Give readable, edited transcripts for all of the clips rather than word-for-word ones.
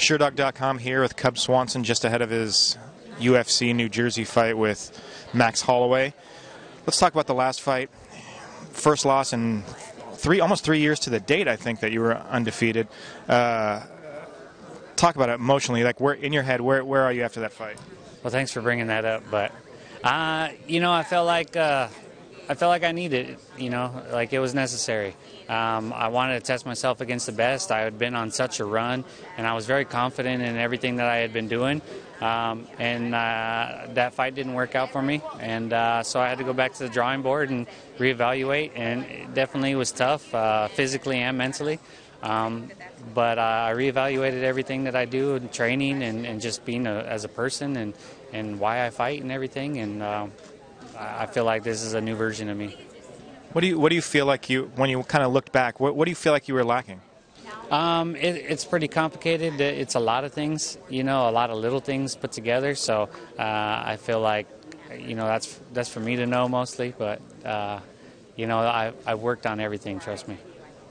SureDog.com here with Cub Swanson just ahead of his UFC New Jersey fight with Max Holloway. Let's talk about the last fight. First loss in almost 3 years to the date, I think, that you were undefeated. Talk about it emotionally. Like, where in your head, where are you after that fight? Well, thanks for bringing that up. But I felt like I needed it. Like it was necessary. I wanted to test myself against the best. I had been on such a run, and I was very confident in everything that I had been doing. That fight didn't work out for me, and so I had to go back to the drawing board and reevaluate. And it definitely was tough, physically and mentally. But I reevaluated everything that I do in training and just being as a person and why I fight and everything. And I feel like this is a new version of me. What do you feel like when you kind of looked back? What do you feel like you were lacking? It's pretty complicated. It's a lot of things, a lot of little things put together. So I feel like, that's for me to know mostly. But I've worked on everything. Trust me.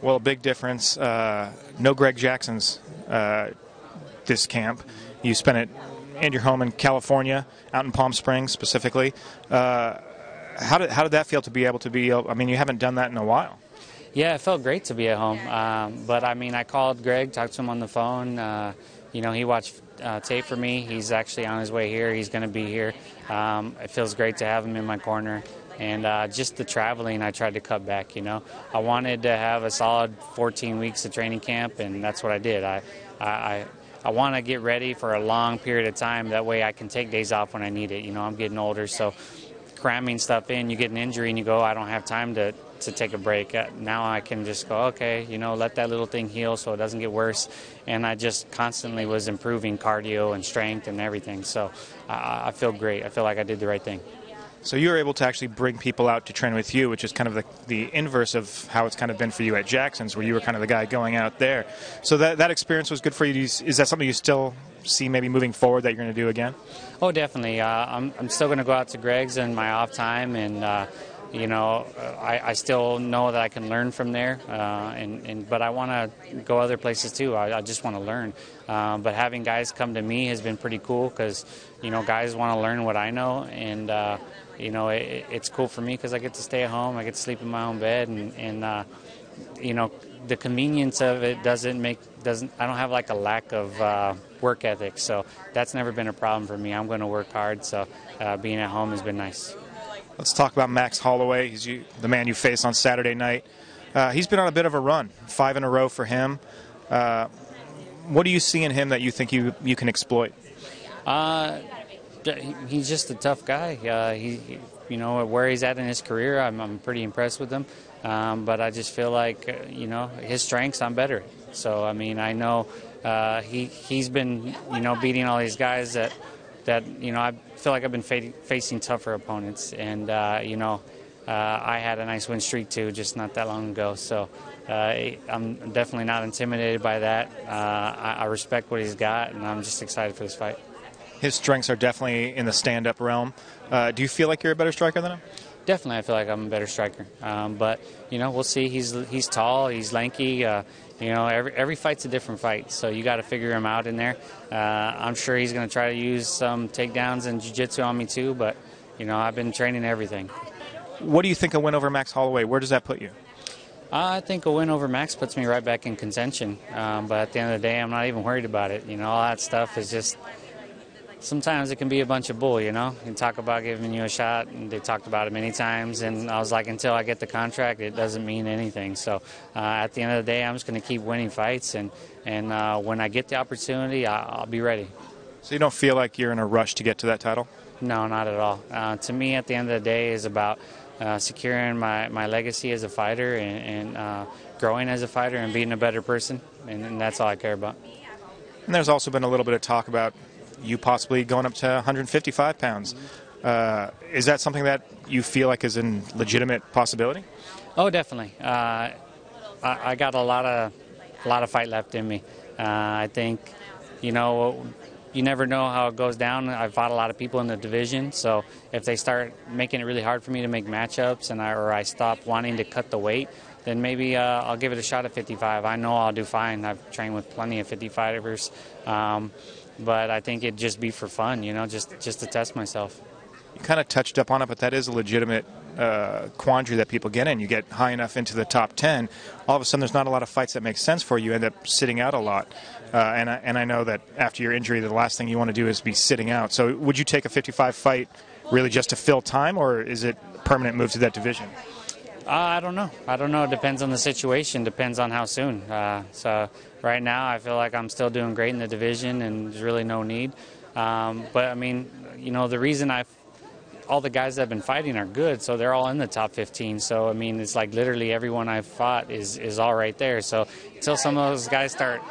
Well, a big difference. No Greg Jackson's this camp. You spent it in your home in California, out in Palm Springs specifically. How did that feel to be able to be? I mean, you haven't done that in a while. Yeah, it felt great to be at home. But I mean, I called Greg, talked to him on the phone. He watched tape for me. He's actually on his way here. He's going to be here. It feels great to have him in my corner. And just the traveling, I tried to cut back. I wanted to have a solid 14 weeks of training camp, and that's what I did. I want to get ready for a long period of time. That way I can take days off when I need it. I'm getting older, so cramming stuff in, you get an injury and you go, I don't have time to take a break. Now I can just go, okay, let that little thing heal so it doesn't get worse. And I just constantly was improving cardio and strength and everything. So I feel great. I feel like I did the right thing. So you were able to actually bring people out to train with you, which is kind of the inverse of how it's kind of been for you at Jackson's, where you were kind of the guy going out there. So that experience was good for you. Is that something you still see maybe moving forward that you're going to do again? Oh, definitely. I'm still going to go out to Greg's in my off time, and I still know that I can learn from there. But I want to go other places too. I just want to learn. But having guys come to me has been pretty cool because guys want to learn what I know, and it's cool for me because I get to stay at home. I get to sleep in my own bed, and the convenience of it I don't have like a lack of work ethic, so that's never been a problem for me. I'm going to work hard, so being at home has been nice. Let's talk about Max Holloway. He's the man you face on Saturday night. He's been on a bit of a run, 5 in a row for him. What do you see in him that you think you can exploit? He's just a tough guy. Where he's at in his career, I'm pretty impressed with him. But I just feel like, his strengths, I'm better. So, I mean, I know he's been, beating all these guys that I feel like I've been facing tougher opponents. And, I had a nice win streak, too, just not that long ago. So I'm definitely not intimidated by that. I respect what he's got, and I'm just excited for this fight. His strengths are definitely in the stand-up realm. Do you feel like you're a better striker than him? Definitely, I feel like I'm a better striker. But we'll see. He's tall, he's lanky. Every fight's a different fight, so you got to figure him out in there. I'm sure he's going to try to use some takedowns and jiu-jitsu on me too. But I've been training everything. What do you think a win over Max Holloway? Where does that put you? I think a win over Max puts me right back in contention. But at the end of the day, I'm not even worried about it. All that stuff is just. Sometimes it can be a bunch of bull, You talk about giving you a shot, and they talked about it many times, and I was like, until I get the contract, it doesn't mean anything. So at the end of the day, I'm just going to keep winning fights, and when I get the opportunity, I'll be ready. So you don't feel like you're in a rush to get to that title? No, not at all. To me, at the end of the day, is about securing my legacy as a fighter and growing as a fighter and being a better person, and that's all I care about. And there's also been a little bit of talk about you possibly going up to 155 pounds. Is that something that you feel like is a legitimate possibility? Oh, definitely. I got a lot of fight left in me. I think, you never know how it goes down. I've fought a lot of people in the division, so if they start making it really hard for me to make matchups or I stop wanting to cut the weight, then maybe I'll give it a shot at 55. I know I'll do fine. I've trained with plenty of 55ers, but I think it'd just be for fun, just to test myself. You kind of touched up on it, but that is a legitimate quandary that people get in. You get high enough into the top 10, all of a sudden there's not a lot of fights that make sense for you. You end up sitting out a lot. And I know that after your injury, the last thing you want to do is be sitting out. So would you take a 55 fight really just to fill time, or is it a permanent move to that division? I don't know. It depends on the situation. Depends on how soon. So right now, I feel like I'm still doing great in the division, and there's really no need. But I mean, the reason all the guys that have been fighting are good, so they're all in the top 15. So I mean, it's like literally everyone I've fought is all right there. So until some of those guys start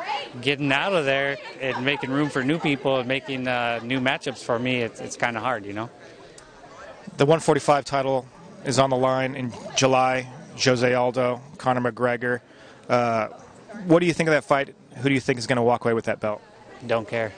getting out of there and making room for new people and making new matchups for me, it's kind of hard, The 145 title is on the line in July. Jose Aldo, Conor McGregor. What do you think of that fight? Who do you think is going to walk away with that belt? Don't care.